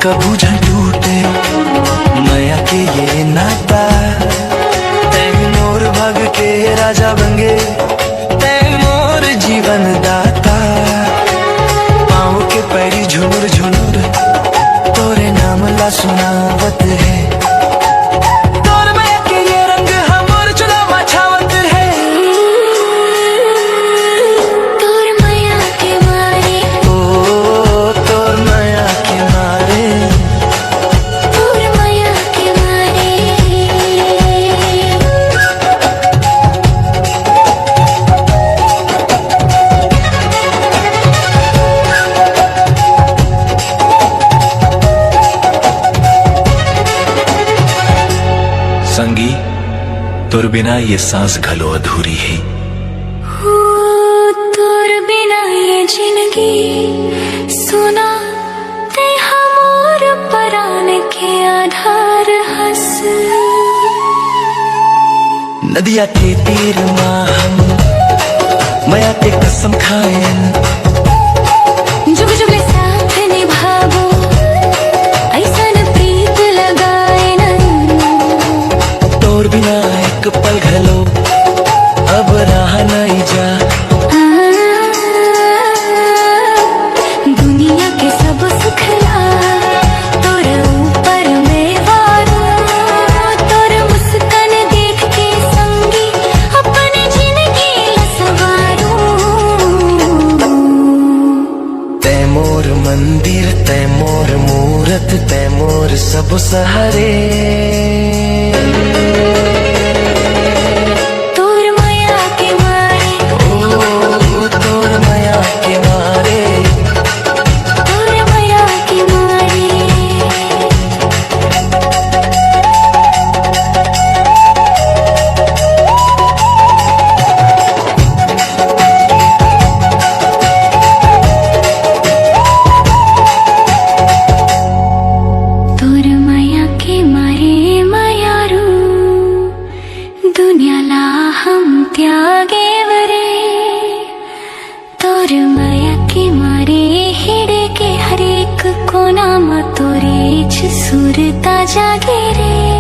कभू झ टूटे माया के ये नाता। तै मोर भाग के राजा बंगे, तै मोर जीवन दाता। पाँव के पैरी झुनुर झुनुर तोरे नाम ला सुनावत है। तोर माया के ये रंग हमर चुनाव छावत है। तोर माया के मारे, ओ तोर माया के मारे, तोर माया के मारे। संगी तोर बिना ये सांस घलो अधूरी है। हो तोर बिना ये जिंदगी सुना, ते हमोर परान के आधार हस। नदिया के तीर माँ हम माया के कसम खाएन। जुग जुग साथ निभावो ऐसन प्रीत लगाएन। तोर बिना एक पल घलो अब रहा नहीं जा। दुनिया के सब सुख ला तोर ऊपर मैं वारू। तोर मुस्कान देख के संगी अपनी जिंदगी सवारू। तै मोर मंदिर, तै मोर मूरत, तै मोर सब सहारे। तोर माया के मारे, ओ तोर माया के मारे, तोर माया के मारे। तोर माया के मारे मायारू, दुनिया ला हम त्यागे वरे। तोर माया के मारे हिड़े के हरेक कोना मा तोरे छ सुरता जागे रे।